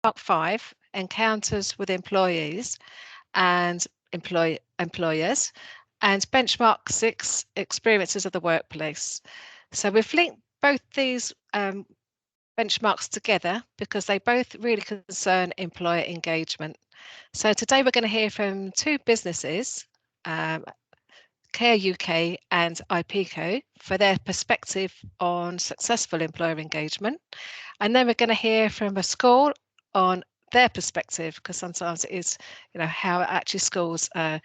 Benchmark 5, encounters with employees and employers, and Benchmark 6, experiences of the workplace. So we've linked both these benchmarks together because they both really concern employer engagement. So today we're going to hear from two businesses, Care UK and Ipeco, for their perspective on successful employer engagement. And then we're going to hear from a school on their perspective, because sometimes it is, how actually schools, how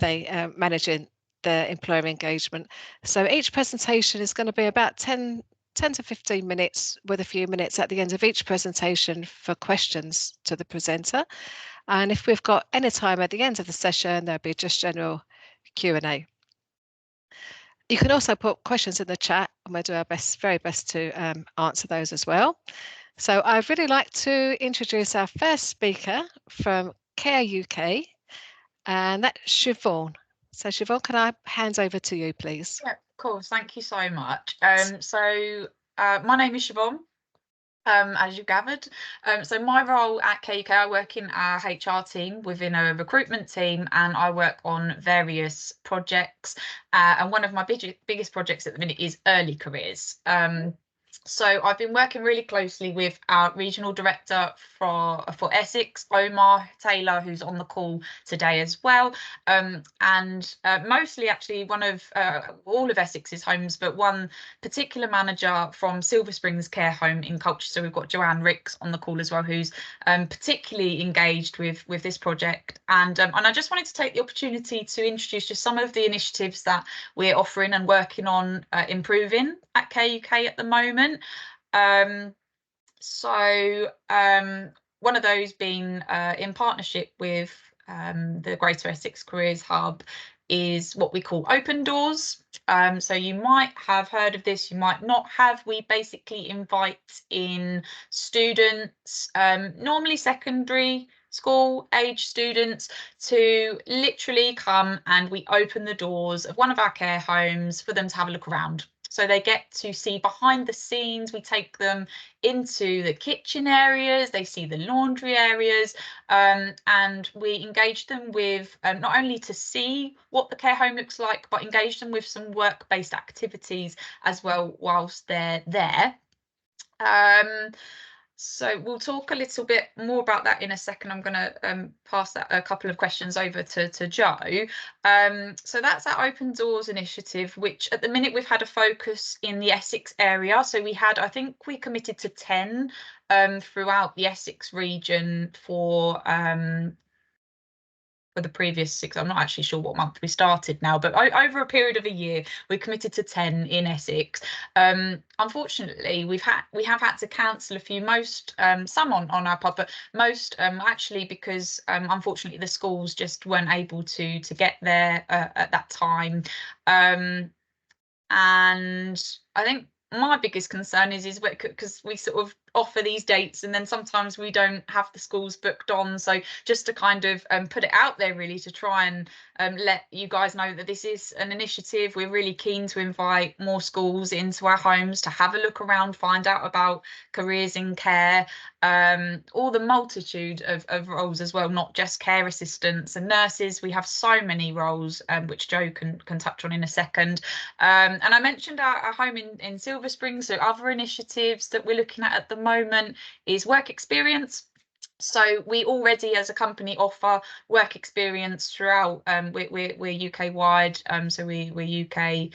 they managing the employer engagement. So each presentation is going to be about 10 to 15 minutes, with a few minutes at the end of each presentation for questions to the presenter. And if we've got any time at the end of the session, there'll be just general Q&A. You can also put questions in the chat, and we'll do our very best to answer those as well. So I'd really like to introduce our first speaker from Care UK, and that's Siobhan. So Siobhan, can I hand over to you, please? Yeah, of course. Thank you so much. My name is Siobhan. As you gathered. So my role at KUK, I work in our HR team within a recruitment team, and I work on various projects. And one of my biggest projects at the minute is early careers. So I've been working really closely with our regional director for Essex, Omar Taylor, who's on the call today as well, and mostly actually one of all of Essex's homes, but one particular manager from Silver Springs Care Home in Colchester. We've got Joanne Ricks on the call as well, who's particularly engaged with this project. And I just wanted to take the opportunity to introduce just some of the initiatives that we're offering and working on improving at KUK at the moment. One of those being in partnership with the Greater Essex Careers Hub is what we call Open Doors. So you might have heard of this, you might not have. We basically invite in students, normally secondary school age students, to literally come, and we open the doors of one of our care homes for them to have a look around. So they get to see behind the scenes. We take them into the kitchen areas, they see the laundry areas, and we engage them with not only to see what the care home looks like, but engage them with some work-based activities as well whilst they're there. So we'll talk a little bit more about that in a second. I'm going to pass that a couple of questions over to Joe. So that's our Open Doors initiative, which at the minute we've had a focus in the Essex area. So I think we committed to 10 throughout the Essex region for the previous 6. I'm not actually sure what month we started now, but over a period of a year we committed to 10 in Essex. Unfortunately, we have had to cancel a few, some on our pod, but most actually because unfortunately the schools just weren't able to get there at that time. And I think my biggest concern is because we sort of offer these dates and then sometimes we don't have the schools booked on. So just to kind of put it out there, really, to try and let you guys know that this is an initiative. We're really keen to invite more schools into our homes to have a look around, find out about careers in care, all the multitude of roles as well, not just care assistants and nurses. We have so many roles, which Joe can touch on in a second. And I mentioned our home in Silver Springs. So other initiatives that we're looking at the moment is work experience. So we already as a company offer work experience throughout. We're UK wide, so we're UK,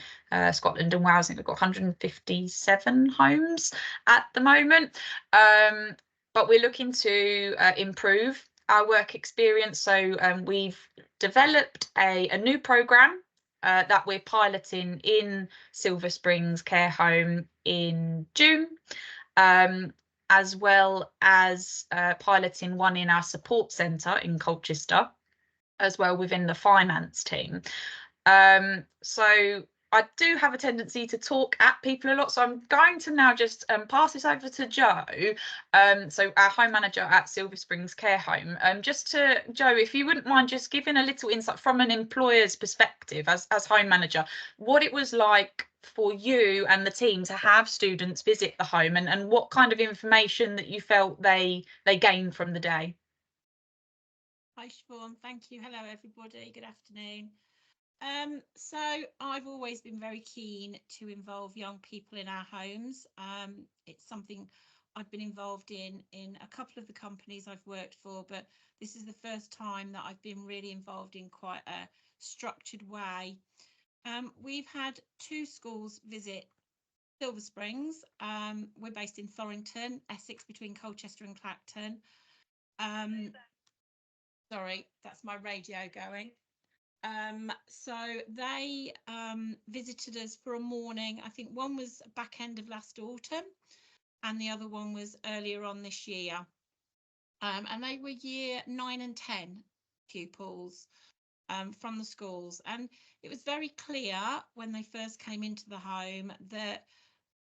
Scotland and Wales. I think we've got 157 homes at the moment, but we're looking to improve our work experience. So we've developed a new programme that we're piloting in Silver Springs Care Home in June, as well as piloting one in our support centre in Colchester, as well within the finance team. So I do have a tendency to talk at people a lot, so I'm going to now just pass this over to Joe, so our home manager at Silver Springs Care Home. Joe, if you wouldn't mind just giving a little insight from an employer's perspective as home manager, what it was like for you and the team to have students visit the home, and what kind of information that you felt they gained from the day? Hi Siobhan, thank you. Hello everybody, good afternoon. So I've always been very keen to involve young people in our homes. It's something I've been involved in a couple of the companies I've worked for, but this is the first time that I've been really involved in quite a structured way. We've had 2 schools visit Silver Springs. We're based in Thorrington, Essex, between Colchester and Clacton. Sorry, that's my radio going. So they visited us for a morning. I think one was back end of last autumn and the other one was earlier on this year. And they were year 9 and 10 pupils from the schools. And it was very clear when they first came into the home that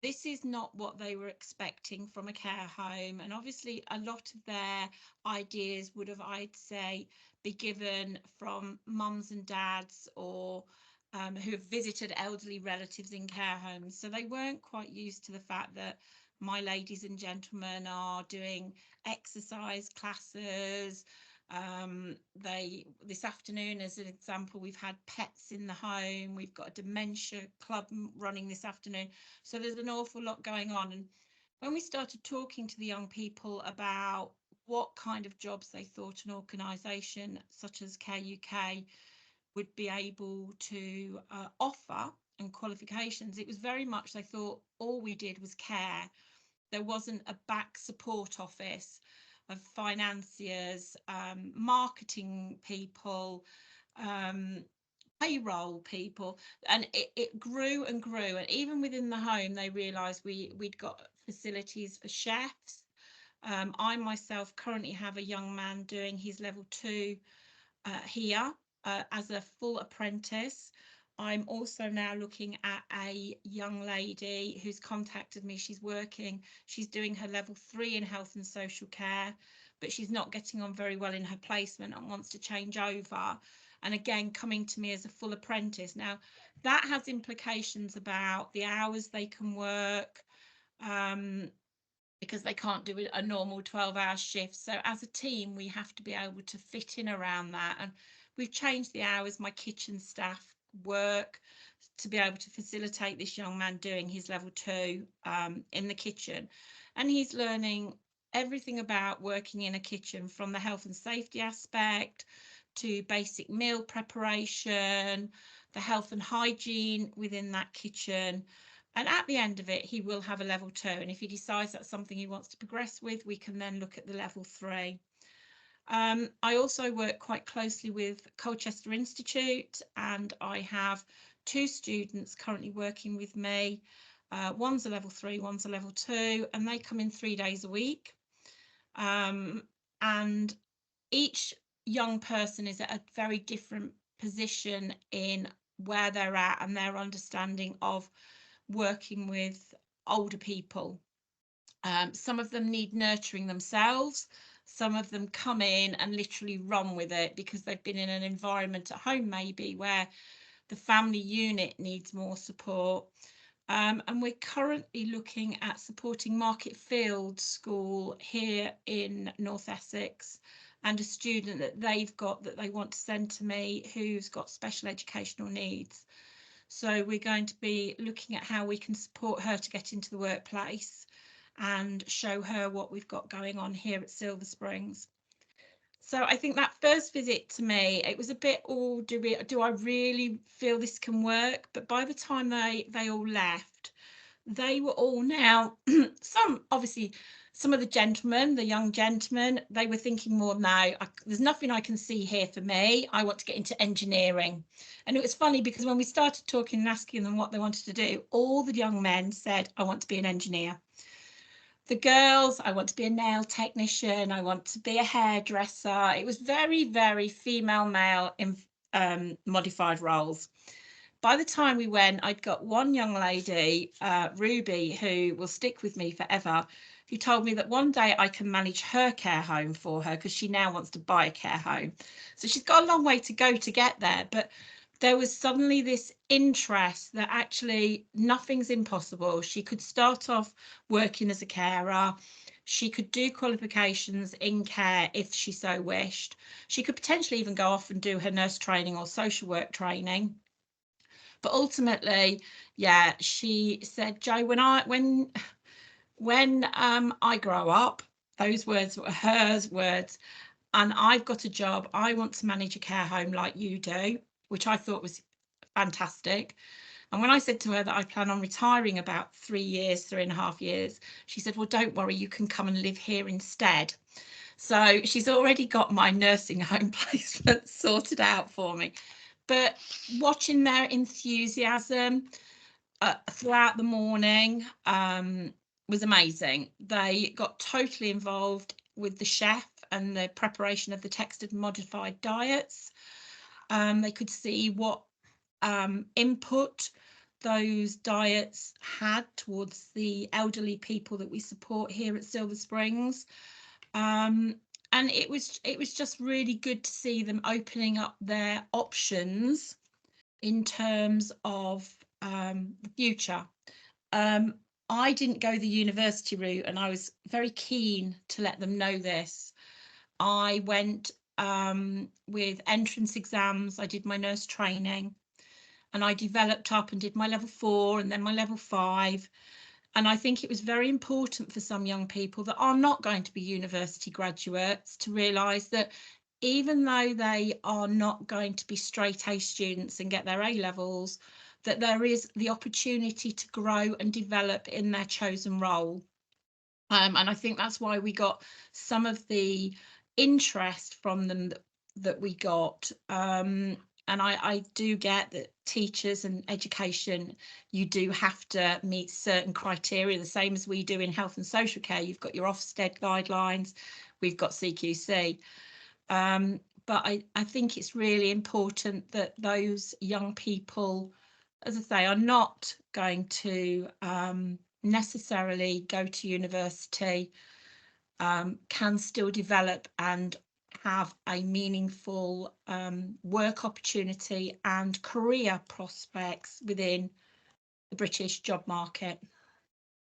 this is not what they were expecting from a care home. And obviously a lot of their ideas would have, I'd say, be given from mums and dads or who have visited elderly relatives in care homes. So they weren't quite used to the fact that my ladies and gentlemen are doing exercise classes. This afternoon, as an example, we've had pets in the home. We've got a dementia club running this afternoon. So there's an awful lot going on. And when we started talking to the young people about what kind of jobs they thought an organisation such as Care UK would be able to offer and qualifications, it was very much they thought all we did was care. There wasn't a back support office of financiers, marketing people, payroll people, and it grew and grew. And even within the home, they realised we'd got facilities for chefs. I myself currently have a young man doing his level 2 here as a full apprentice. I'm also now looking at a young lady who's contacted me. She's doing her level 3 in health and social care, but she's not getting on very well in her placement and wants to change over. And again, coming to me as a full apprentice. Now, that has implications about the hours they can work, because they can't do a normal 12-hour shift. So as a team, we have to be able to fit in around that. And we've changed the hours my kitchen staff work to be able to facilitate this young man doing his level 2 in the kitchen. And he's learning everything about working in a kitchen, from the health and safety aspect to basic meal preparation, the health and hygiene within that kitchen. And at the end of it, he will have a level 2. And if he decides that's something he wants to progress with, we can then look at the level 3. I also work quite closely with Colchester Institute, and I have 2 students currently working with me. One's a level 3, one's a level 2, and they come in 3 days a week. And each young person is at a very different position in where they're at and their understanding of working with older people. Some of them need nurturing themselves. Some of them come in and literally run with it because they've been in an environment at home maybe where the family unit needs more support. And we're currently looking at supporting Market Field School here in North Essex, and a student that they've got that they want to send to me who's got special educational needs. So we're going to be looking at how we can support her to get into the workplace and show her what we've got going on here at Silver Springs. So I think that first visit to me, it was a bit, oh, do I really feel this can work? But by the time they all left, they were all now, obviously some of the gentlemen, the young gentlemen, they were thinking more now, there's nothing I can see here for me. I want to get into engineering. And it was funny because when we started talking and asking them what they wanted to do, all the young men said, I want to be an engineer. The girls, I want to be a nail technician, I want to be a hairdresser. It was very, very female, male in modified roles. By the time we went, I'd got one young lady, Ruby, who will stick with me forever, who told me that one day I can manage her care home for her because she now wants to buy a care home. So she's got a long way to go to get there. But there was suddenly this interest that actually nothing's impossible. She could start off working as a carer. She could do qualifications in care if she so wished. She could potentially even go off and do her nurse training or social work training. But ultimately, yeah, she said, Jo, when I grow up, those words were hers words, and I've got a job, I want to manage a care home like you do, which I thought was fantastic. And when I said to her that I plan on retiring about 3.5 years, she said, well, don't worry, you can come and live here instead. So she's already got my nursing home placement sorted out for me. But watching their enthusiasm throughout the morning was amazing. They got totally involved with the chef and the preparation of the textured modified diets. They could see what input those diets had towards the elderly people that we support here at Silver Springs. And it was just really good to see them opening up their options in terms of the future. I didn't go the university route, and I was very keen to let them know this. I went with entrance exams. I did my nurse training, and I developed up and did my level 4 and then my level 5. And I think it was very important for some young people that are not going to be university graduates to realise that even though they are not going to be straight A students and get their A levels, that there is the opportunity to grow and develop in their chosen role. And I think that's why we got some of the interest from them that we got. And I do get that teachers and education, you do have to meet certain criteria, the same as we do in health and social care. You've got your Ofsted guidelines, we've got CQC. But I think it's really important that those young people, as I say, are not going to necessarily go to university, can still develop and have a meaningful work opportunity and career prospects within the British job market.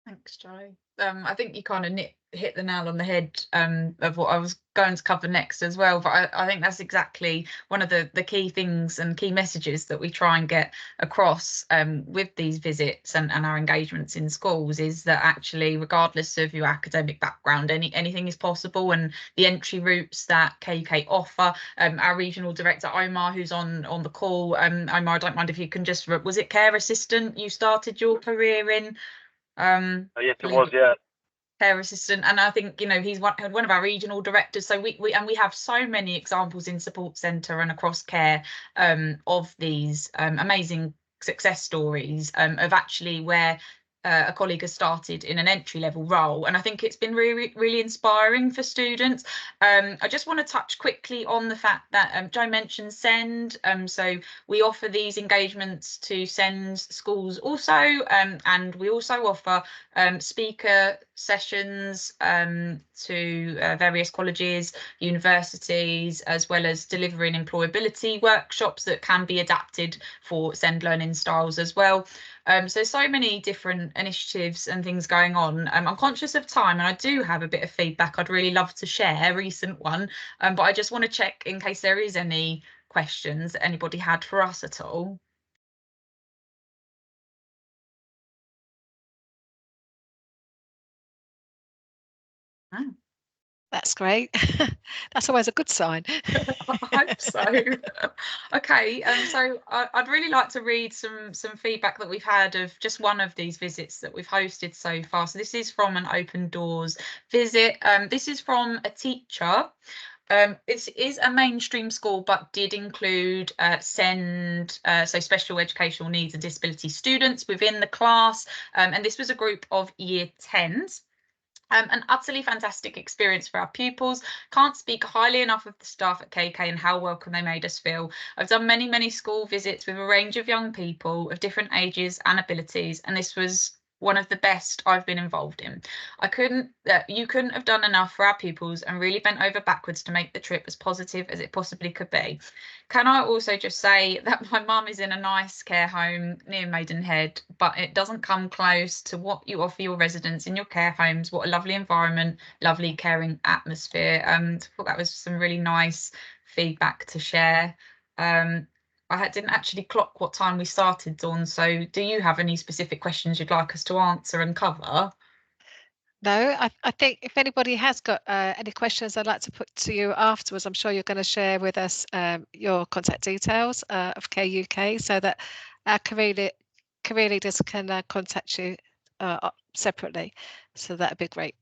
Thanks, Jo. I think you kind of hit the nail on the head of what I was going to cover next as well. But I think that's exactly one of the key things and key messages that we try and get across with these visits and our engagements in schools, is that actually, regardless of your academic background, anything is possible. And the entry routes that KUK offer, our regional director Omar, who's on the call, Omar, I don't mind if you can just, was it care assistant you started your career in? Yes, it was, yeah. Care assistant, and I think, you know, he's one of our regional directors. So we have so many examples in support centre and across care of these amazing success stories of actually where a colleague has started in an entry-level role, and I think it's been really inspiring for students. I just want to touch quickly on the fact that Jo mentioned SEND. So we offer these engagements to SEND schools also, and we also offer speaker sessions to various colleges, universities, as well as delivering employability workshops that can be adapted for SEND learning styles as well. So many different initiatives and things going on. I'm conscious of time, and I do have a bit of feedback I'd really love to share, a recent one, but I just want to check in case there is any questions that anybody had for us at all. Oh. That's great. That's always a good sign. I hope so. Okay, so I'd really like to read some feedback that we've had of just one of these visits that we've hosted so far. So this is from an Open Doors visit. This is from a teacher. It is a mainstream school, but did include SEND, so special educational needs and disability students within the class. And this was a group of year 10s. An utterly fantastic experience for our pupils. Can't speak highly enough of the staff at KK and how welcome they made us feel. I've done many school visits with a range of young people of different ages and abilities, and this was one of the best I've been involved in. You couldn't have done enough for our pupils and really bent over backwards to make the trip as positive as it possibly could be. Can I also just say that my mum is in a nice care home near Maidenhead, but it doesn't come close to what you offer your residents in your care homes. What a lovely environment, lovely caring atmosphere. I thought that was some really nice feedback to share. I didn't actually clock what time we started, Dawn, so do you have any specific questions you'd like us to answer and cover? No, I think if anybody has got any questions I'd like to put to you afterwards, I'm sure you're going to share with us your contact details of Care UK, so that our career leaders can contact you separately. So that'd be great.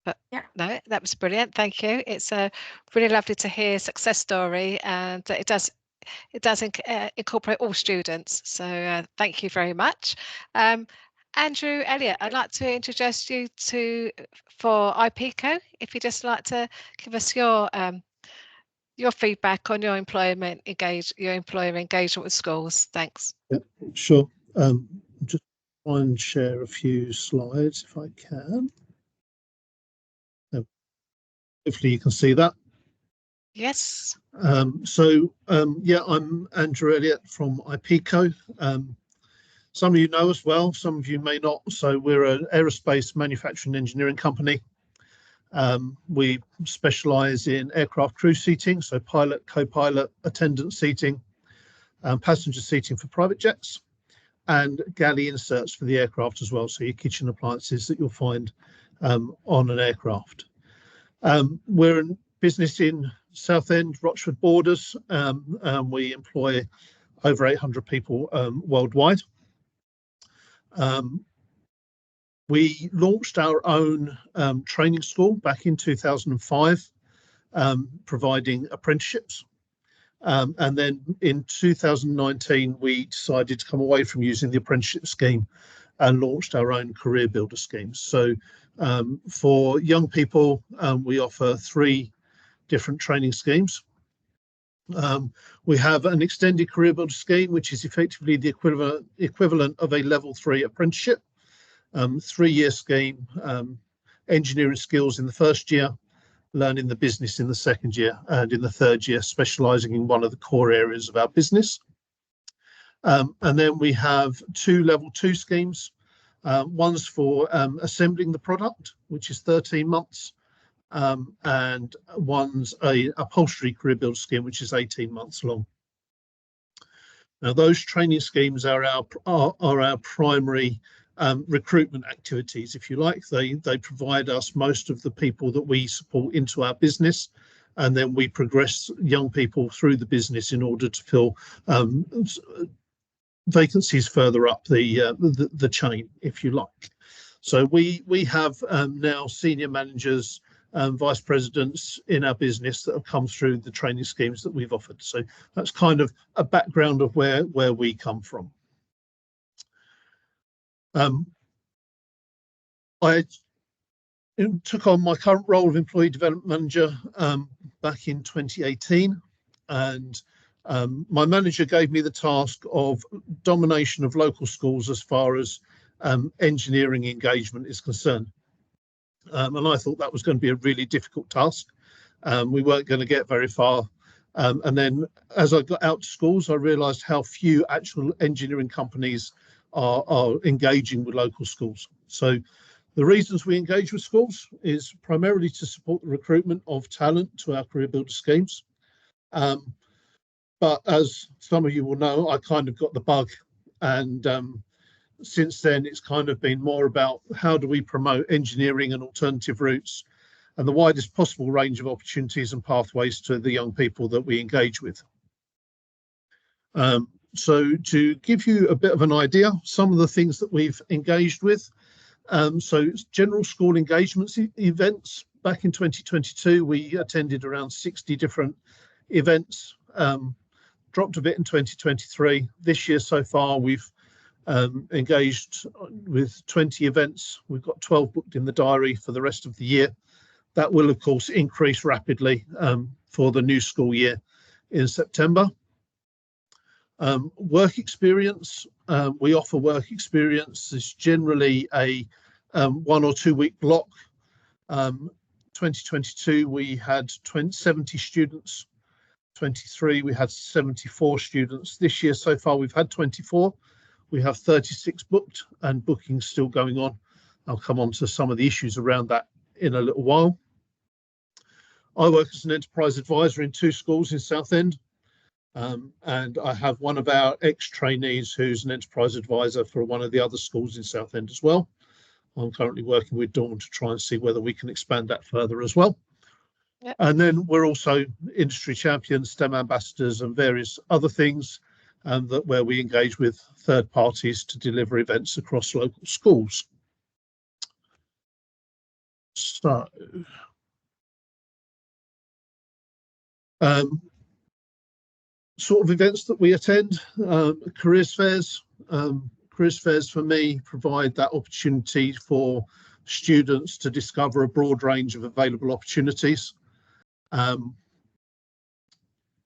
But yeah, no, that was brilliant. Thank you. It's really lovely to hear a success story, and it does incorporate all students. So thank you very much. Andrew Elliott, I'd like to introduce you for Ipeco. If you'd just like to give us your feedback on your employer engagement with schools. Thanks. Yeah, sure. Just try and share a few slides if I can. Hopefully you can see that. Yes. Yeah, I'm Andrew Elliott from Ipeco. Some of you know us well, some of you may not. So we're an aerospace manufacturing engineering company. We specialise in aircraft crew seating, so pilot, co-pilot, attendant seating, passenger seating for private jets, and galley inserts for the aircraft as well, so your kitchen appliances that you'll find on an aircraft. We're in business in Southend, Rochford borders. We employ over 800 people worldwide. We launched our own training school back in 2005, providing apprenticeships. And then in 2019, we decided to come away from using the apprenticeship scheme and launched our own career builder schemes. So for young people, we offer 3 different training schemes. We have an extended career builder scheme, which is effectively the equivalent of a level 3 apprenticeship. 3-year scheme, engineering skills in the first year, learning the business in the second year, and in the third year specialising in one of the core areas of our business. And then we have 2 level 2 schemes. One's for assembling the product, which is 13 months, and one's a upholstery career builder scheme, which is 18 months long. Now, those training schemes are our primary recruitment activities, if you like. They provide us most of the people that we support into our business, and then we progress young people through the business in order to fill vacancies further up the chain, if you like. So we have now senior managers, vice presidents in our business that have come through the training schemes that we've offered. So that's kind of a background of where we come from. I took on my current role of employee development manager back in 2018, and my manager gave me the task of domination of local schools as far as engineering engagement is concerned. And I thought that was going to be a really difficult task. We weren't going to get very far. And then as I got out to schools, I realised how few actual engineering companies are engaging with local schools. So the reasons we engage with schools is primarily to support the recruitment of talent to our career builder schemes. But as some of you will know, I kind of got the bug, and since then it's kind of been more about how do we promote engineering and alternative routes and the widest possible range of opportunities and pathways to the young people that we engage with. So to give you a bit of an idea, some of the things that we've engaged with. So general school engagements events. Back in 2022, we attended around 60 different events, dropped a bit in 2023. This year so far, we've engaged with 20 events. We've got 12 booked in the diary for the rest of the year. That will, of course, increase rapidly for the new school year in September. Work experience. we offer work experience. It's generally a 1 or 2 week block. 2022 we had 70 students. 23 we had 74 students. This year so far we've had 24. We have 36 booked and bookings still going on. I'll come on to some of the issues around that in a little while. I work as an enterprise advisor in 2 schools in Southend, and I have one of our ex-trainees who's an enterprise advisor for one of the other schools in Southend as well. I'm currently working with Dawn to try and see whether we can expand that further as well. Yep. And then we're also industry champions, STEM ambassadors and various other things where we engage with third parties to deliver events across local schools. So, sort of events that we attend, careers fairs. Careers fairs for me provide that opportunity for students to discover a broad range of available opportunities.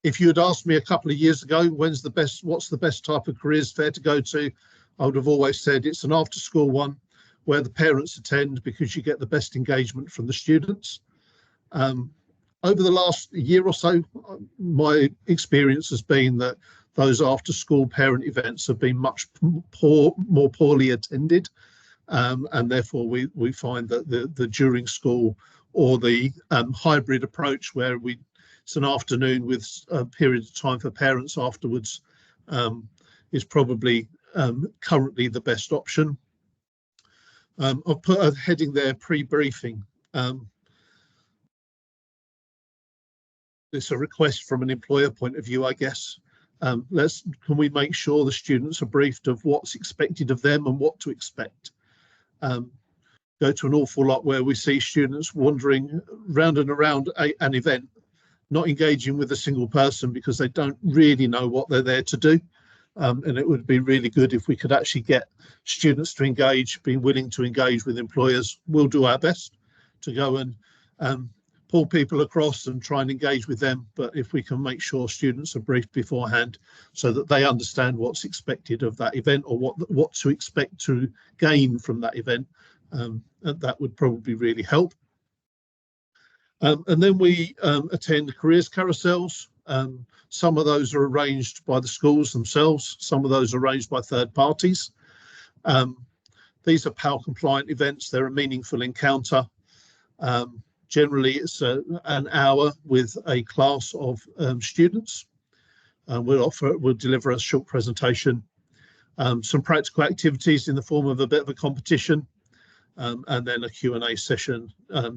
If you had asked me a couple of years ago, what's the best type of careers fair to go to, I would have always said it's an after school one where the parents attend because you get the best engagement from the students. Over the last year or so, my experience has been that those after school parent events have been much more poorly attended. And therefore we find that the during school or the hybrid approach where it's an afternoon with a period of time for parents afterwards is probably currently the best option. I've put a heading there, pre-briefing. It's a request from an employer point of view, I guess. Can we make sure the students are briefed of what's expected of them and what to expect? Go to an awful lot where we see students wandering round and around an event, not engaging with a single person because they don't really know what they're there to do. And it would be really good if we could actually get students to engage, be willing to engage with employers. We'll do our best to go and pull people across and try and engage with them. But if we can make sure students are briefed beforehand so that they understand what's expected of that event or what to expect to gain from that event, that would probably really help. And then we attend careers carousels. Some of those are arranged by the schools themselves. Some of those are arranged by third parties. These are PAL compliant events. They're a meaningful encounter. Generally, it's an hour with a class of students. We'll deliver a short presentation, some practical activities in the form of a bit of a competition, and then a Q&A session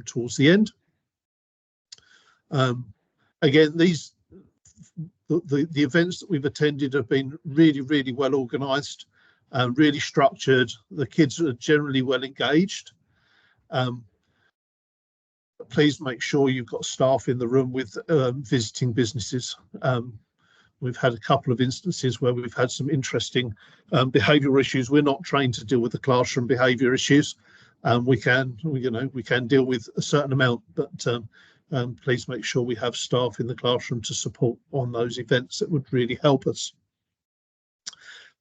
towards the end. Again, the events that we've attended have been really, really well organised, really structured. The kids are generally well engaged. Please make sure you've got staff in the room with visiting businesses. We've had a couple of instances where we've had some interesting behavioural issues. We're not trained to deal with the classroom behaviour issues. We can deal with a certain amount, but please make sure we have staff in the classroom to support on those events. That would really help us.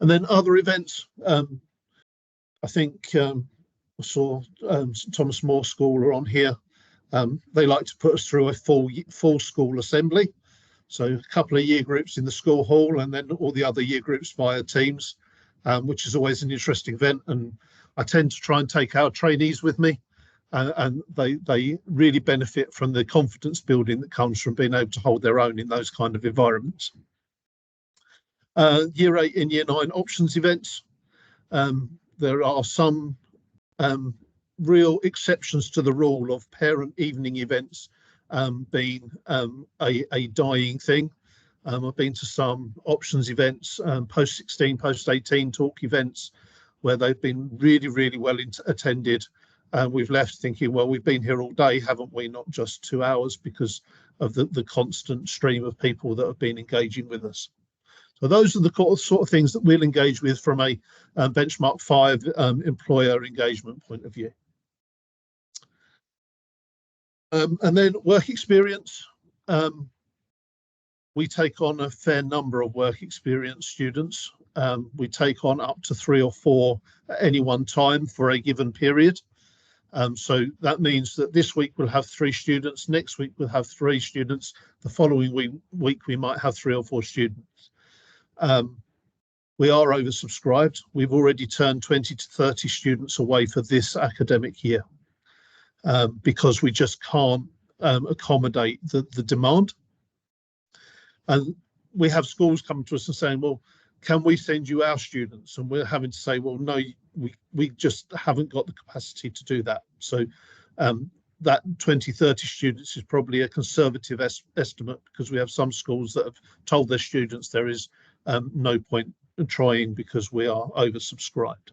And then other events, I think I saw St Thomas More School are on here. They like to put us through a full school assembly. So a couple of year groups in the school hall and then all the other year groups via Teams, which is always an interesting event. And I tend to try and take our trainees with me. And they really benefit from the confidence building that comes from being able to hold their own in those kind of environments. Year 8 and Year 9 options events. There are some real exceptions to the rule of parent evening events being a dying thing. I've been to some options events, post 16, post 18 talk events where they've been really, really well attended. We've left thinking, well, we've been here all day, haven't we? Not just 2 hours, because of the constant stream of people that have been engaging with us. So those are the sort of things that we'll engage with from a benchmark 5 employer engagement point of view. And then work experience. We take on a fair number of work experience students. we take on up to 3 or 4 at any one time for a given period. So that means that this week we'll have 3 students, next week we'll have 3 students, the following week we might have 3 or 4 students. We are oversubscribed. We've already turned 20 to 30 students away for this academic year because we just can't accommodate the demand. And we have schools come to us and saying, well, can we send you our students? And we're having to say, well, no, we just haven't got the capacity to do that. So that 20, 30 students is probably a conservative estimate, because we have some schools that have told their students there is no point in trying because we are oversubscribed.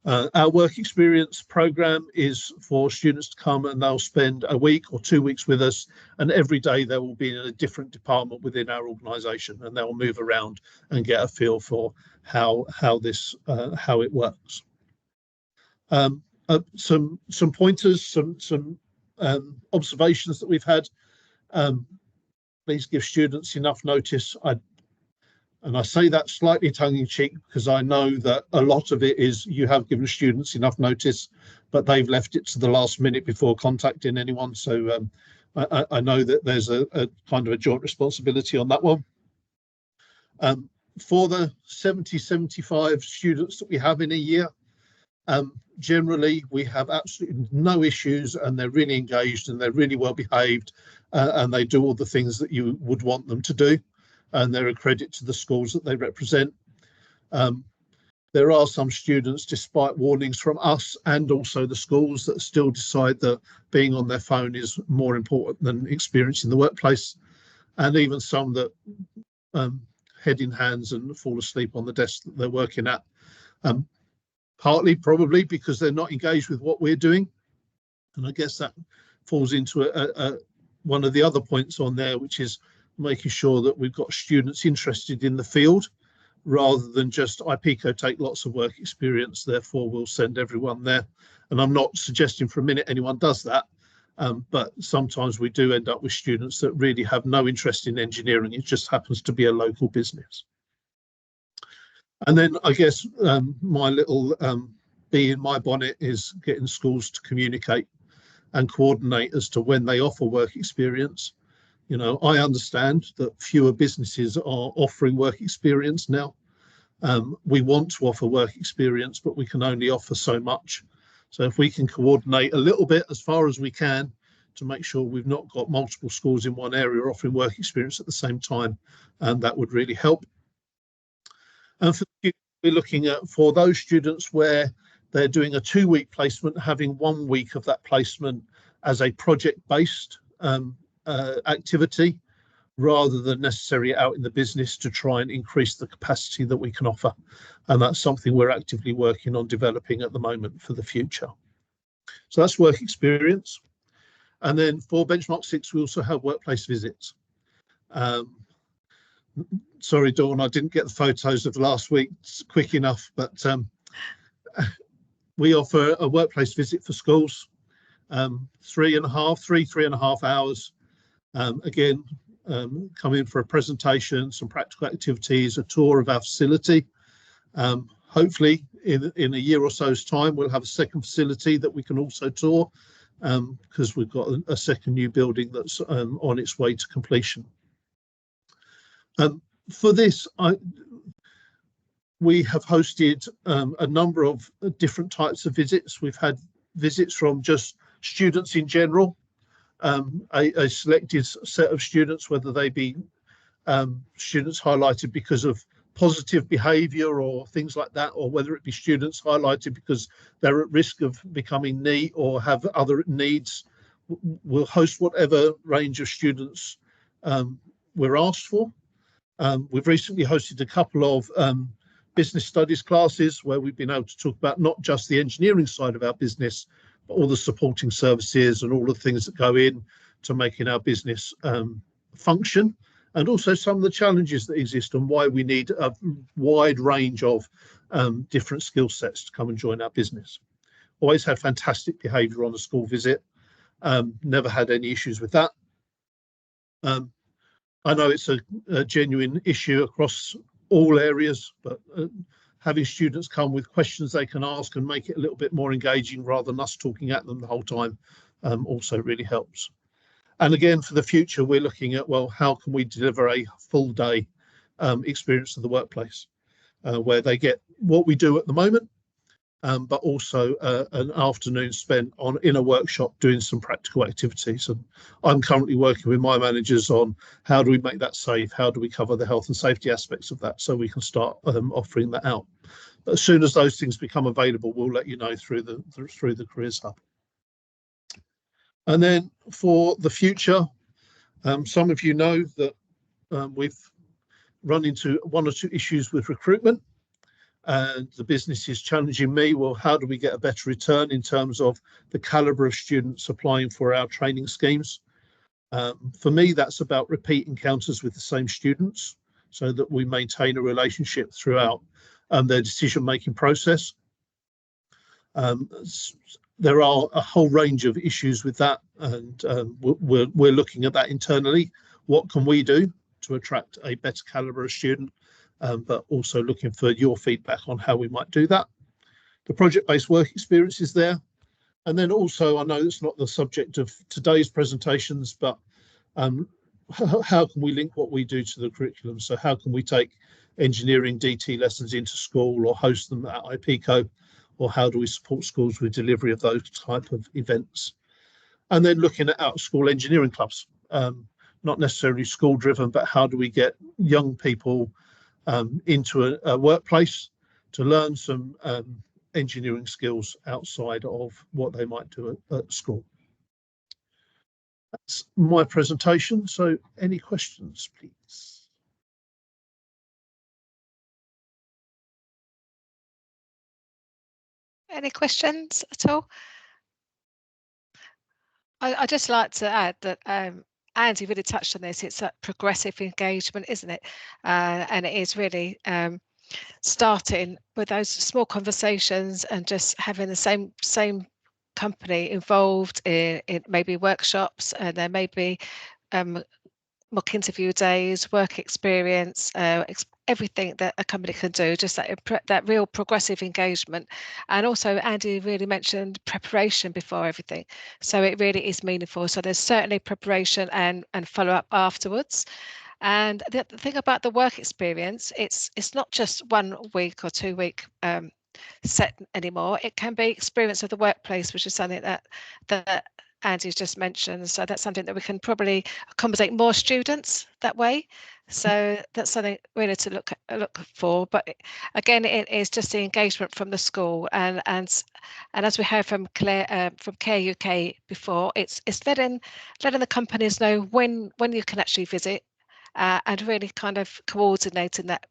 Our work experience program is for students to come and they'll spend a week or 2 weeks with us, and every day they will be in a different department within our organisation, and they'll move around and get a feel for how it works. Some pointers, some observations that we've had. Please give students enough notice. And I say that slightly tongue-in-cheek because I know that a lot of it is you have given students enough notice, but they've left it to the last minute before contacting anyone. So I know that there's a kind of a joint responsibility on that one. For the 70, 75 students that we have in a year, generally we have absolutely no issues, and they're really engaged and they're really well behaved, and they do all the things that you would want them to do, and they're a credit to the schools that they represent. There are some students, despite warnings from us and also the schools, that still decide that being on their phone is more important than experience in the workplace, and even some that head in hands and fall asleep on the desk that they're working at, partly probably because they're not engaged with what we're doing. And I guess that falls into one of the other points on there, which is making sure that we've got students interested in the field, rather than just Ipeco take lots of work experience, therefore we'll send everyone there. And I'm not suggesting for a minute anyone does that, but sometimes we do end up with students that really have no interest in engineering. It just happens to be a local business. And then I guess my little bee in my bonnet is getting schools to communicate and coordinate as to when they offer work experience. You know, I understand that fewer businesses are offering work experience now. We want to offer work experience, but we can only offer so much. So if we can coordinate a little bit as far as we can to make sure we've not got multiple schools in one area offering work experience at the same time, that would really help. And for we're looking at, for those students where they're doing a 2-week placement, having 1 week of that placement as a project-based activity, rather than necessarily out in the business, to try and increase the capacity that we can offer. And that's something we're actively working on developing at the moment for the future. So that's work experience. And then for benchmark 6, we also have workplace visits. Sorry, Dawn, I didn't get the photos of last week quick enough, but we offer a workplace visit for schools, 3.5 hours. Again, come in for a presentation, some practical activities, a tour of our facility. Hopefully in a year or so's time, we'll have a second facility that we can also tour, because we've got a second new building that's on its way to completion. For this, we have hosted a number of different types of visits. We've had visits from just students in general, a selected set of students, whether they be students highlighted because of positive behaviour or things like that, or whether it be students highlighted because they're at risk of becoming NEET or have other needs. We'll host whatever range of students we're asked for. We've recently hosted a couple of business studies classes where we've been able to talk about not just the engineering side of our business, but all the supporting services and all the things that go in to making our business function, and also some of the challenges that exist and why we need a wide range of different skill sets to come and join our business. Always had fantastic behaviour on a school visit, never had any issues with that. I know it's a genuine issue across all areas, but having students come with questions they can ask and make it a little bit more engaging rather than us talking at them the whole time also really helps. And again, for the future, we're looking at, well, how can we deliver a full day experience of the workplace where they get what we do at the moment, but also an afternoon spent in a workshop doing some practical activities. And I'm currently working with my managers on how do we make that safe, how do we cover the health and safety aspects of that, so we can start offering that out. But as soon as those things become available, we'll let you know through the Careers Hub. And then for the future, some of you know that we've run into one or two issues with recruitment, and the business is challenging me, well, how do we get a better return in terms of the calibre of students applying for our training schemes? For me, that's about repeat encounters with the same students so that we maintain a relationship throughout their decision-making process. There are a whole range of issues with that, and we're looking at that internally. What can we do to attract a better calibre of student, but also looking for your feedback on how we might do that. The project-based work experience is there. And then also, I know it's not the subject of today's presentations, but how can we link what we do to the curriculum? So how can we take engineering DT lessons into school or host them at Ipeco? Or how do we support schools with delivery of those type of events? And then looking at out-of-school engineering clubs, not necessarily school-driven, but how do we get young people into a workplace to learn some engineering skills outside of what they might do at school. That's my presentation. So any questions, please? Any questions at all? I'd just like to add that Andy really touched on this. It's that progressive engagement, isn't it? And it is really starting with those small conversations and just having the same company involved in maybe workshops, and there may be mock interview days, work experience, everything that a company can do, just that real progressive engagement. And also Andy really mentioned preparation before everything, so it really is meaningful. So there's certainly preparation and follow up afterwards. And the thing about the work experience, it's not just 1 week or 2 week set anymore. It can be experience of the workplace, which is something that Andy's just mentioned. So that's something that we can probably accommodate more students that way. So that's something really to look for. But again, it is just the engagement from the school, and as we heard from Claire from Care UK before, it's letting the companies know when you can actually visit, and really kind of coordinating that.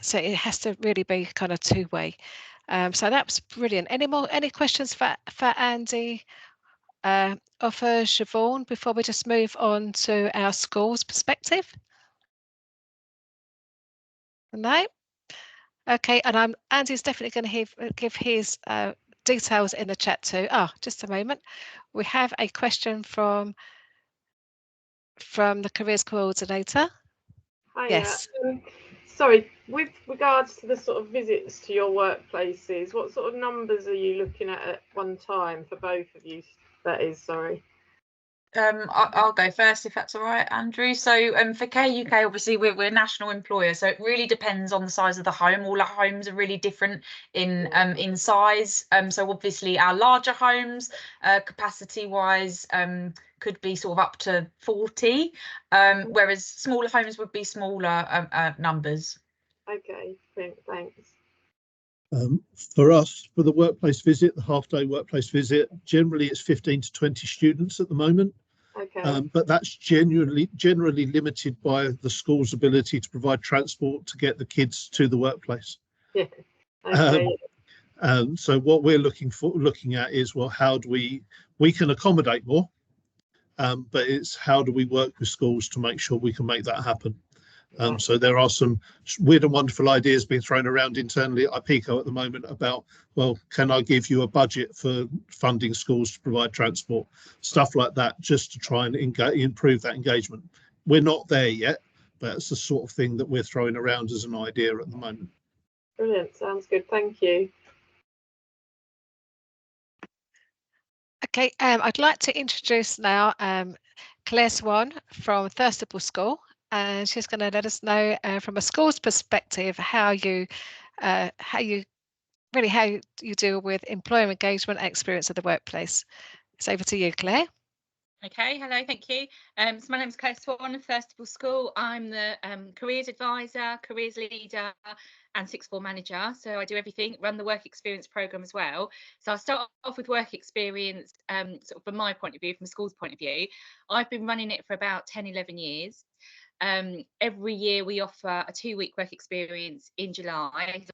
So it has to really be kind of two-way. So that's brilliant. Any questions for Andy? Or for Siobhan before we just move on to our schools perspective? No? Okay, and Andy's definitely going to give his details in the chat too. Just a moment. We have a question from the careers coordinator. Hi, yes. Sorry, with regards to the sort of visits to your workplaces, what sort of numbers are you looking at one time for both of you? That is, sorry. I'll go first if that's all right, Andrew. So for Care UK, obviously we're a national employer, so it really depends on the size of the home. All our homes are really different in size. So obviously our larger homes, capacity wise, could be sort of up to 40, whereas smaller homes would be smaller numbers. Okay, thanks. For us, for the workplace visit, the half-day workplace visit, generally it's 15 to 20 students at the moment. Okay. But that's generally limited by the school's ability to provide transport to get the kids to the workplace. Yeah. Okay. So what we're looking at is, well, how do we can accommodate more, but it's how do we work with schools to make sure we can make that happen. So there are some weird and wonderful ideas being thrown around internally at Ipeco at the moment about, well, can I give you a budget for funding schools to provide transport, stuff like that, just to try and improve that engagement. We're not there yet, That's the sort of thing that we're throwing around as an idea at the moment. Brilliant, sounds good, thank you. Okay, I'd like to introduce now Claire Swan from Thurstable School, and she's going to let us know from a school's perspective how you deal with employer engagement and experience of the workplace. It's over to you, Claire. Okay, hello, thank you. So my name is Claire Swan of Thurstable School. I'm the careers advisor, careers leader and sixth form manager. So I do everything, run the work experience programme as well. So I'll start off with work experience, sort of from my point of view, from school's point of view. I've been running it for about 10, 11 years. Every year we offer a 2-week work experience in July.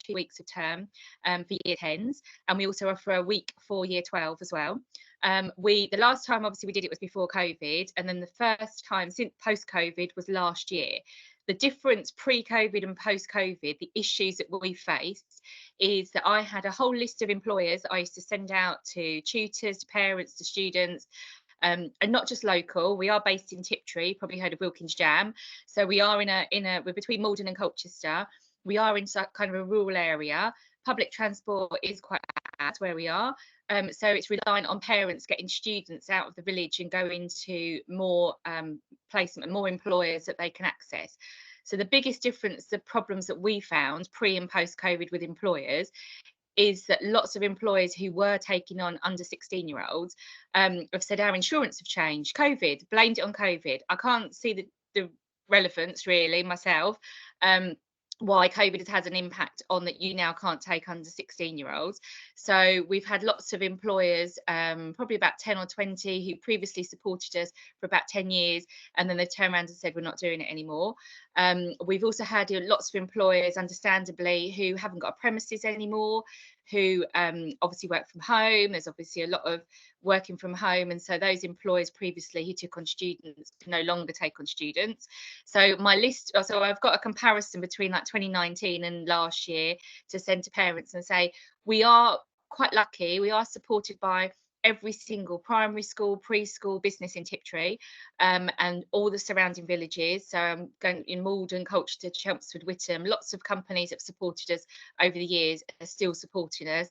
2 weeks of term for year 10s, and we also offer a week for year 12 as well. The last time obviously we did it was before COVID, and then the first time since post-COVID was last year. The difference pre-COVID and post-COVID, the issues that we faced is that I had a whole list of employers that I used to send out to tutors, to parents, to students, and not just local. We are based in Tiptree, probably heard of Wilkins Jam. So we are we're between Malden and Colchester. We are in kind of a rural area. Public transport is quite bad where we are. So it's reliant on parents getting students out of the village and going to more placement, more employers that they can access. So the biggest difference, the problems that we found pre and post COVID with employers, is that lots of employers who were taking on under 16-year-olds have said our insurance have changed. COVID, blamed it on COVID. I can't see the relevance really myself. Why COVID has had an impact on that you now can't take under 16-year-olds. So we've had lots of employers, probably about 10 or 20, who previously supported us for about 10 years, and then they've turned around and said we're not doing it anymore. We've also had lots of employers, understandably, who haven't got a premises anymore, who obviously work from home. There's obviously a lot of working from home, and so those employers previously who took on students can no longer take on students. So my list, so I've got a comparison between like 2019 and last year to send to parents and say we are quite lucky. We are supported by every single primary school, preschool, business in Tiptree, and all the surrounding villages. So I'm going in Malden, Colchester, Chelmsford, Witham. Lots of companies have supported us over the years, are still supporting us.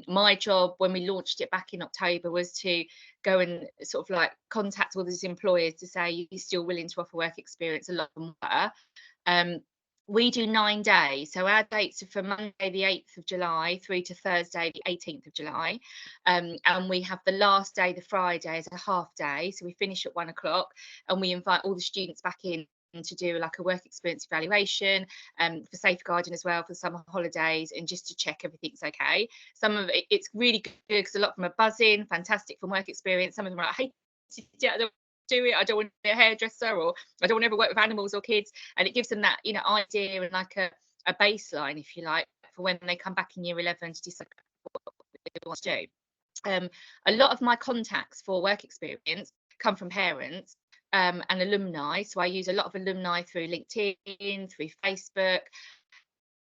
My job when we launched it back in October was to go and sort of like contact all these employers to say you're still willing to offer work experience. A lot of them were. We do 9 days. So our dates are from Monday, the 8th of July, through to Thursday, the 18th of July. And we have the last day, the Friday, as a half day. So we finish at 1 o'clock and we invite all the students back in to do like a work experience evaluation, for safeguarding as well for summer holidays, and just to check everything's okay. Some of it, it's really good because a lot of them are buzzing, fantastic from work experience. Some of them are like, hey, do it, I don't want to be a hairdresser, or I don't want to ever work with animals or kids, and it gives them that idea and like a baseline, if you like, for when they come back in year 11 to decide what they want to do. A lot of my contacts for work experience come from parents and alumni, so I use a lot of alumni through LinkedIn, through Facebook,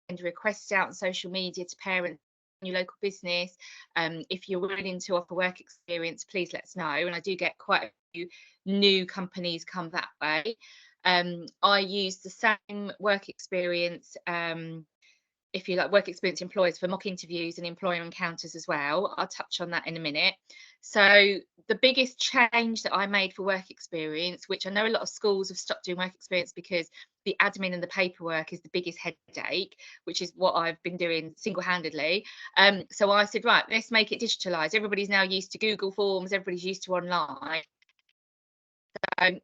and requests out on social media to parents, your local business. If you're willing to offer work experience, please let us know. And I do get quite a few new companies come that way. I use the same work experience, if you like, work experience employers for mock interviews and employer encounters as well. I'll touch on that in a minute. So the biggest change that I made for work experience, which I know a lot of schools have stopped doing work experience because the admin and the paperwork is the biggest headache, which is what I've been doing single-handedly. So I said, right, let's make it digitalised. Everybody's now used to Google Forms, everybody's used to online.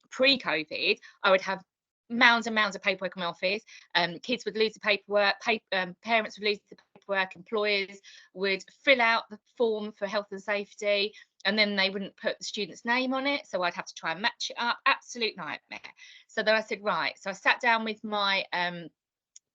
Pre-COVID, I would have mounds and mounds of paperwork in my office. Kids would lose the paperwork, parents would lose the paperwork, employers would fill out the form for health and safety, and then they wouldn't put the student's name on it, so I'd have to try and match it up. Absolute nightmare. So then I said, right, so I sat down with my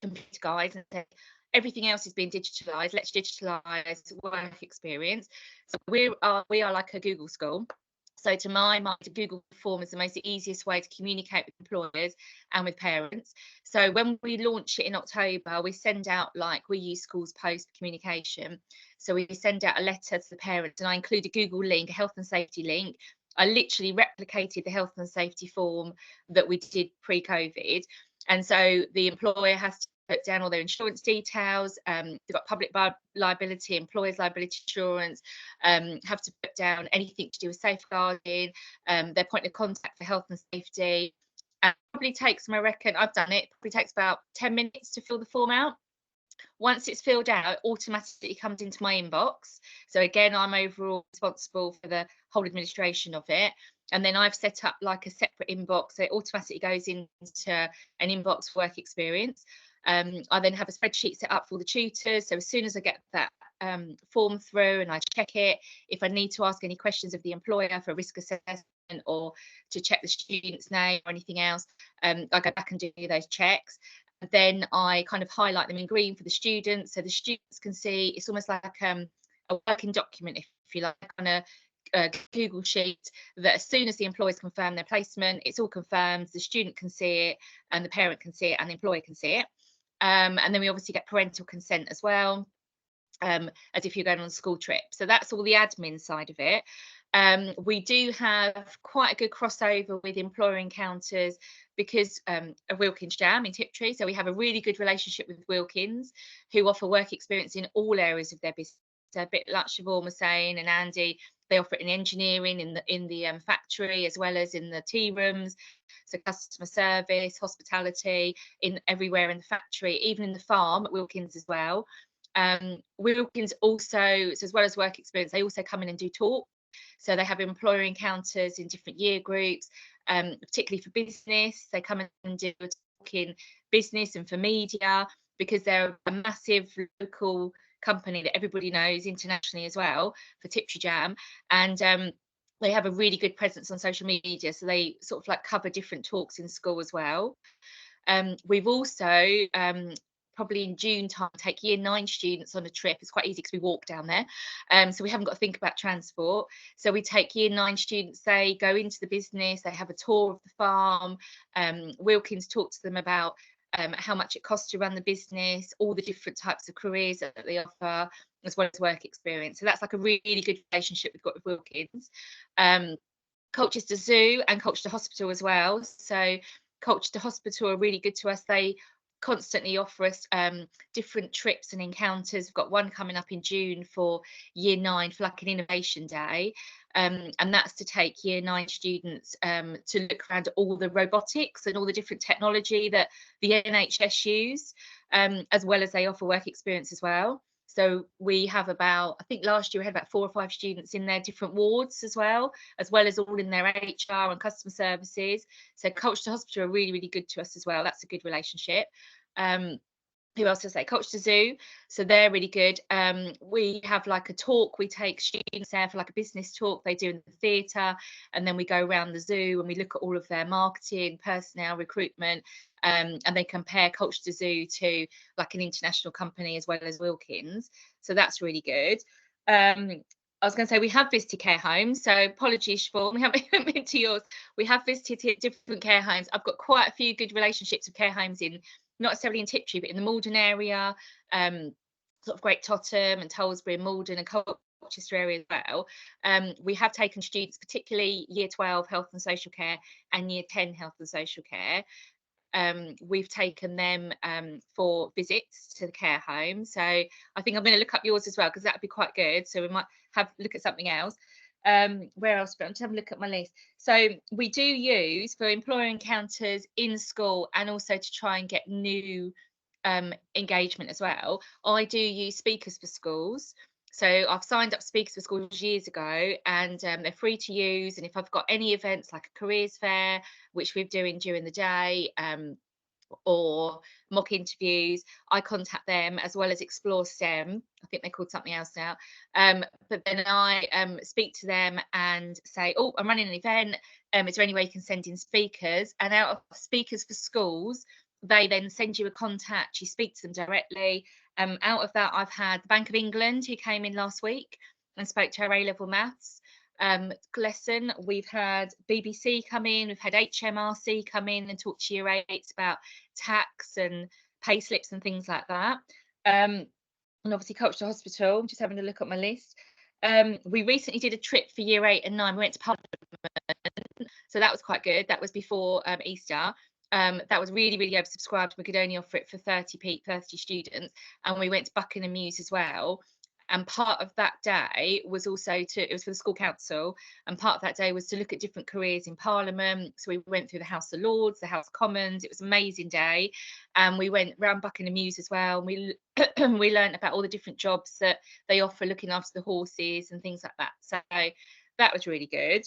computer guys and said, everything else is being digitalised, let's digitalise work experience. So we are like a Google school. So to my mind, the Google form is the most easiest way to communicate with employers and with parents. So when we launch it in October, we send out, like we use Schools Post for communication. So we send out a letter to the parents, and I include a Google link, a health and safety link, I literally replicated the health and safety form that we did pre-COVID. And so the employer has to put down all their insurance details. They've got public liability, employers liability insurance, have to put down anything to do with safeguarding, their point of contact for health and safety. And it probably takes them, I reckon, I've done it, probably takes about 10 minutes to fill the form out. Once it's filled out, it automatically comes into my inbox. So again, I'm overall responsible for the whole administration of it. And then I've set up like a separate inbox. So it automatically goes into an inbox for work experience. I then have a spreadsheet set up for the tutors. So as soon as I get that form through and I check it, if I need to ask any questions of the employer for risk assessment or to check the student's name or anything else, I go back and do those checks. And then I kind of highlight them in green for the students, so the students can see. It's almost like a working document, if you like, on a Google sheet, that as soon as the employers confirm their placement, it's all confirmed, the student can see it and the parent can see it and the employer can see it. And then we obviously get parental consent as well, as if you're going on a school trip. So that's all the admin side of it. We do have quite a good crossover with employer encounters because of Wilkins Jam in Tiptree. So we have a really good relationship with Wilkins, who offer work experience in all areas of their business. So a bit like Siobhan was saying, and Andy, they offer it in engineering, in the factory, as well as in the tea rooms. So customer service, hospitality, in everywhere in the factory, even in the farm at Wilkins as well. Wilkins also, so as well as work experience, they also come in and do talk. So they have employer encounters in different year groups, particularly for business. They come and do a talk in business and for media, because they're a massive local company that everybody knows internationally as well for Tiptree Jam. And they have a really good presence on social media. So they sort of like cover different talks in school as well. We've also probably in June time take year 9 students on a trip. It's quite easy because we walk down there, so we haven't got to think about transport. So we take year 9 students, they go into the business, they have a tour of the farm. Wilkins talks to them about how much it costs to run the business, all the different types of careers that they offer, as well as work experience. So that's like a really good relationship we've got with Wilkins. Colchester Zoo and Colchester Hospital as well. So Colchester Hospital are really good to us. They constantly offer us different trips and encounters. We've got one coming up in June for year 9 for like an innovation day, and that's to take year 9 students to look around at all the robotics and all the different technology that the NHS use, as well as they offer work experience as well. So we have about, I think last year we had about 4 or 5 students in their different wards as well as all in their HR and customer services. So Colchester Hospital are really, really good to us as well. That's a good relationship. Who else does that? Colchester Zoo. So they're really good. We have like a talk. We take students there for like a business talk they do in the theatre, and then we go around the zoo and we look at all of their marketing, personnel, recruitment, and they compare Colchester Zoo to like an international company as well as Wilkins. So that's really good. I was going to say we have visited care homes. So apologies, Siobhan, we haven't been to yours. We have visited different care homes. I've got quite a few good relationships with care homes in, not necessarily in Tiptree, but in the Malden area, sort of Great Totham and Tollesbury and Malden and Colchester area as well. We have taken students, particularly year 12 health and social care and year 10 health and social care. We've taken them for visits to the care home. So I think I'm going to look up yours as well, because that would be quite good. So we might look at something else. Where else? I'm just having a look at my list. So we do use for employer encounters in school, and also to try and get new engagement as well. I do use Speakers for Schools. So I've signed up Speakers for Schools years ago, and they're free to use. And if I've got any events like a careers fair, which we're doing during the day, or mock interviews, I contact them, as well as Explore STEM. I think they're called something else now. But then I speak to them and say, oh, I'm running an event. Is there any way you can send in speakers? And out of Speakers for Schools, they then send you a contact. You speak to them directly. Out of that, I've had the Bank of England, who came in last week and spoke to our A-level maths lesson. We've had BBC come in, we've had HMRC come in and talk to year 8s about tax and pay slips and things like that. And obviously Colchester Hospital, I'm just having a look at my list. We recently did a trip for year 8 and 9. We went to Parliament So that was quite good. That was before Easter. That was really, really oversubscribed. We could only offer it for 30 students, and we went to Buckingham Mews as well. And part of that day was also it was for the school council, and part of that day was to look at different careers in Parliament. So we went through the House of Lords, the House of Commons. It was an amazing day, and we went round Buckingham Mews as well. And we we learned about all the different jobs that they offer, looking after the horses and things like that. So that was really good.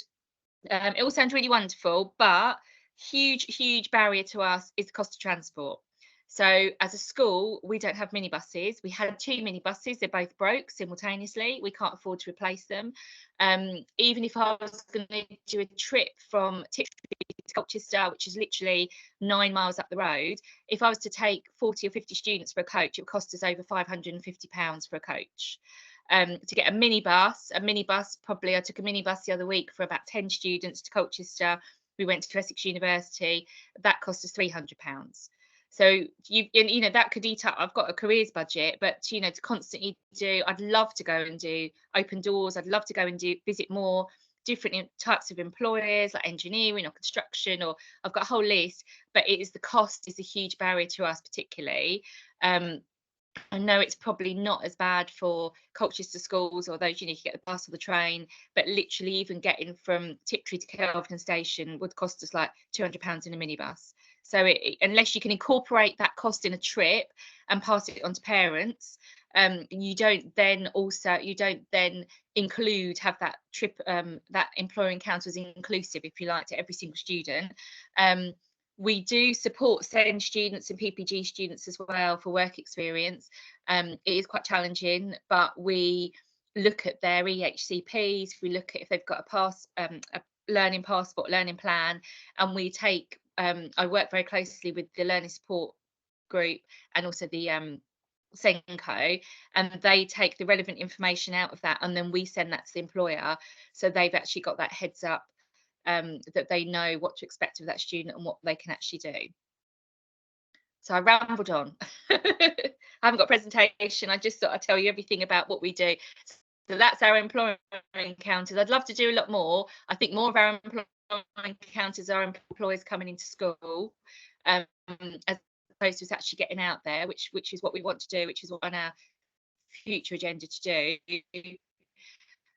It all sounds really wonderful, but huge barrier to us is the cost of transport. So as a school, we don't have minibuses. We had 2 minibuses. They're both broke simultaneously. We can't afford to replace them. Even if I was going to do a trip from Tiptree to Colchester, which is literally 9 miles up the road, if I was to take 40 or 50 students for a coach, it would cost us over £550 for a coach. To get a minibus, probably I took a minibus the other week for about 10 students to Colchester. We went to Essex University. That cost us £300. So you know that could eat up. I've got a careers budget, but you know, to constantly do, I'd love to go and do open doors. I'd love to go and visit more different types of employers like engineering or construction, or I've got a whole list. But it is the cost is a huge barrier to us, particularly. I know it's probably not as bad for Colchester schools or those, you know, you get the bus or the train, but literally even getting from Tiptree to Kelvedon Station would cost us like £200 in a minibus. So unless you can incorporate that cost in a trip and pass it on to parents, you don't then include, have that trip, that employer encounters inclusive, if you like, to every single student. We do support SEND students and PPG students as well for work experience. It is quite challenging, but we look at their EHCPs, we look at if they've got a learning passport, learning plan, and we take, I work very closely with the learning support group and also the Senko, and they take the relevant information out of that, and then we send that to the employer, so they've actually got that heads up, that they know what to expect of that student and what they can actually do. So I rambled on. I haven't got a presentation. I just thought I'd tell you everything about what we do. So that's our employer encounters. I'd love to do a lot more. I think more of our employer encounters are employers coming into school, as opposed to us actually getting out there, which is what we want to do, which is on our future agenda to do.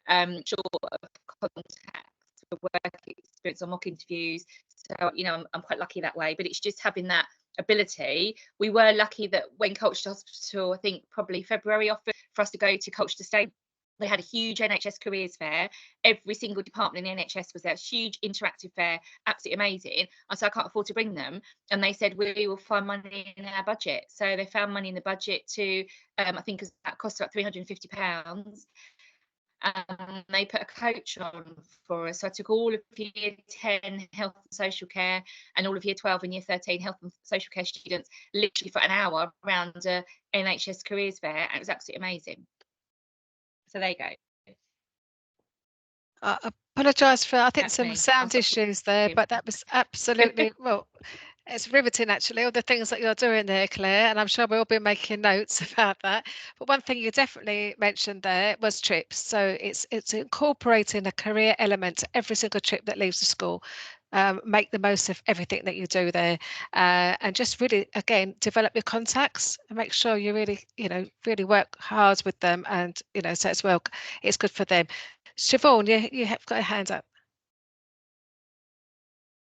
Short of contact for work experience or mock interviews. So, you know, I'm quite lucky that way, but it's just having that ability. We were lucky that when Colchester Hospital, I think probably February, offered for us to go to Colchester State, they had a huge NHS careers fair. Every single department in the NHS was there, huge interactive fair, absolutely amazing. I said, I can't afford to bring them. And they said, we will find money in our budget. So they found money in the budget to, I think that cost about £350. They put a coach on for us. So I took all of year 10 health and social care and all of year 12 and year 13 health and social care students literally for an hour around a NHS careers fair, and it was absolutely amazing. So there you go. I apologise for, I think, some sound issues there, but that was absolutely, well, it's riveting actually, all the things that you're doing there, Claire, and I'm sure we'll be making notes about that. But one thing you definitely mentioned there was trips. So it's incorporating a career element to every single trip that leaves the school. Make the most of everything that you do there, and just really, again, develop your contacts and make sure you really, you know, really work hard with them, and you know, so it's good for them. Siobhan, you have got a hand up.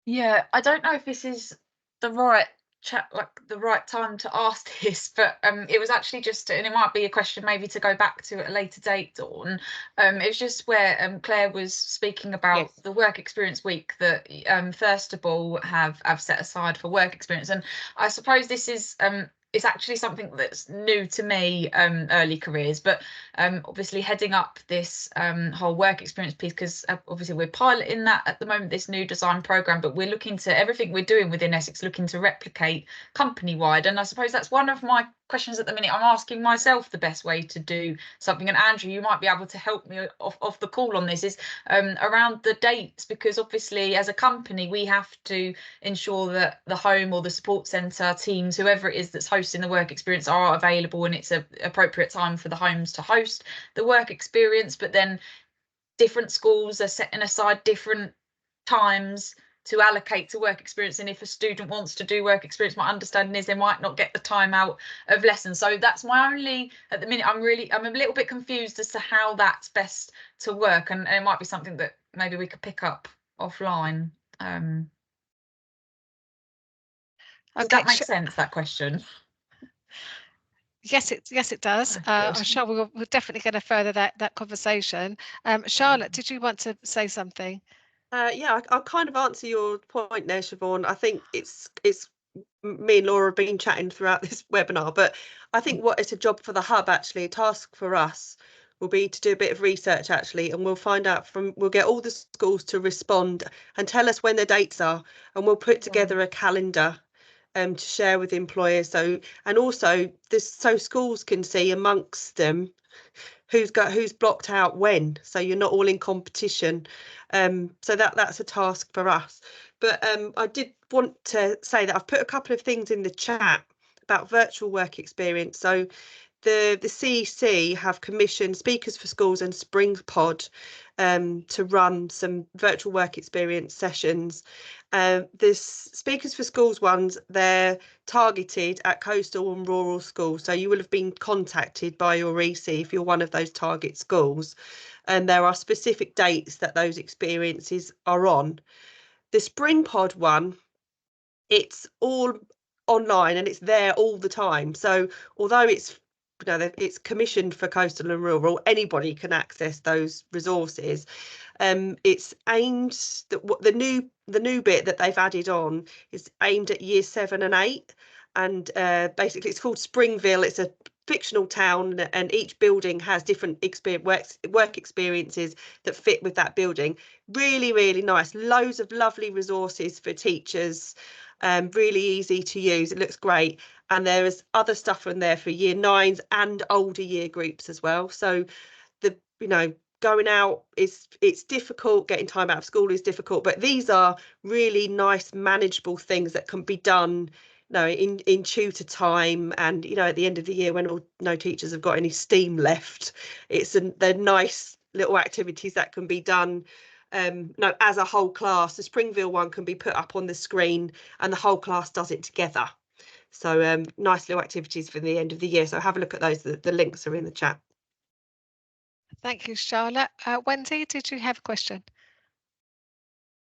Yeah, I don't know if this is the right chat, like the right time to ask this, but it was actually just, and it might be a question maybe to go back to at a later date, Dawn. It was just where Claire was speaking about the work experience week that Thurstable have set aside for work experience, and I suppose this is it's actually something that's new to me, early careers, but obviously heading up this whole work experience piece, because obviously we're piloting that at the moment, this new design program, but we're looking to everything we're doing within Essex, looking to replicate company wide. And I suppose that's one of my questions at the minute. I'm asking myself the best way to do something, and Andrew, you might be able to help me off the call on this, is around the dates, because obviously as a company we have to ensure that the home or the support centre teams, whoever it is that's hosting the work experience, are available, and it's an appropriate time for the homes to host the work experience. But then different schools are setting aside different times to allocate to work experience, and if a student wants to do work experience, my understanding is they might not get the time out of lessons. So that's my only, at the minute, I'm a little bit confused as to how that's best to work, and it might be something that maybe we could pick up offline. Does that make sense, that question? Yes, it does. I'm sure we're definitely going to further that conversation. Charlotte, did you want to say something? Yeah, I'll kind of answer your point there, Siobhan. I think it's me and Laura have been chatting throughout this webinar, but I think what is a job for the hub, actually, a task for us will be to do a bit of research actually, and we'll find out we'll get all the schools to respond and tell us when their dates are, and we'll put together a calendar to share with employers. So, and also this, so schools can see amongst them who's blocked out when, so you're not all in competition. So that's a task for us. But I did want to say that I've put a couple of things in the chat about virtual work experience. So the CEC have commissioned Speakers for Schools and SpringPod to run some virtual work experience sessions. The Speakers for Schools ones, they're targeted at coastal and rural schools. So you will have been contacted by your EC if you're one of those target schools. And there are specific dates that those experiences are on. The SpringPod one, it's all online and it's there all the time. So although it's, you know, it's commissioned for coastal and rural, anybody can access those resources. It's aimed that what the new bit that they've added on is aimed at year 7 and 8, and basically it's called Springville. It's a fictional town, and each building has different work experiences that fit with that building. Really, really nice. Loads of lovely resources for teachers. Really easy to use. It looks great. And there is other stuff in there for year 9s and older year groups as well. So the, you know, going out it's difficult, getting time out of school is difficult, but these are really nice manageable things that can be done, you know, in tutor time, and, you know, at the end of the year when no teachers have got any steam left, they're nice little activities that can be done. No, as a whole class. The Springville one can be put up on the screen and the whole class does it together. So nice little activities for the end of the year. So have a look at those. The links are in the chat. Thank you, Charlotte. Wendy, did you have a question?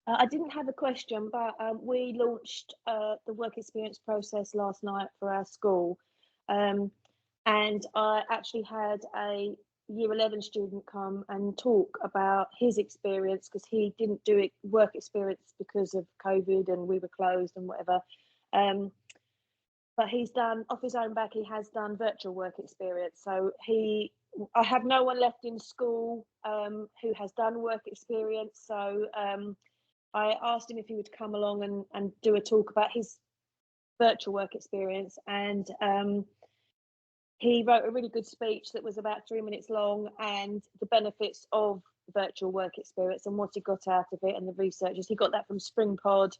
I didn't have a question, but we launched the work experience process last night for our school. And I actually had a year 11 student come and talk about his experience, because he didn't do it work experience because of COVID and we were closed and whatever. But he's done, off his own back, he has done virtual work experience. So I have no one left in school who has done work experience. So I asked him if he would come along and do a talk about his virtual work experience. And he wrote a really good speech that was about 3 minutes long, and the benefits of virtual work experience and what he got out of it and the researchers. He got that from SpringPod.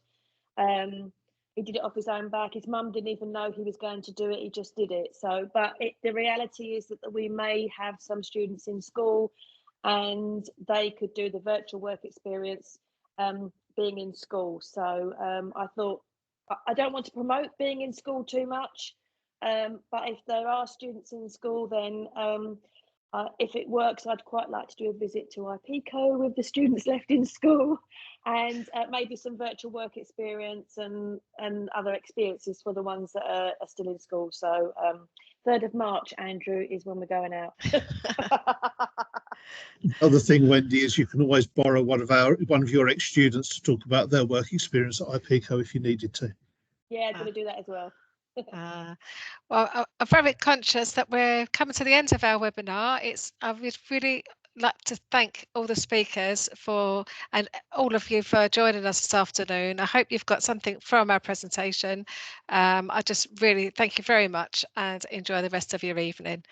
He did it off his own back. His mum didn't even know he was going to do it. He just did it. So, but the reality is that we may have some students in school and they could do the virtual work experience being in school. So I thought, I don't want to promote being in school too much, but if there are students in school, then if it works, I'd quite like to do a visit to Ipeco with the students left in school, and maybe some virtual work experience and other experiences for the ones that are still in school. So 3rd of March, Andrew, is when we're going out. Other thing, Wendy, is you can always borrow one of your ex-students to talk about their work experience at Ipeco if you needed to. Yeah, I'm going to do that as well. Well, I'm very conscious that we're coming to the end of our webinar. I would really like to thank all the speakers and all of you for joining us this afternoon. I hope you've got something from our presentation. I just really thank you very much and enjoy the rest of your evening.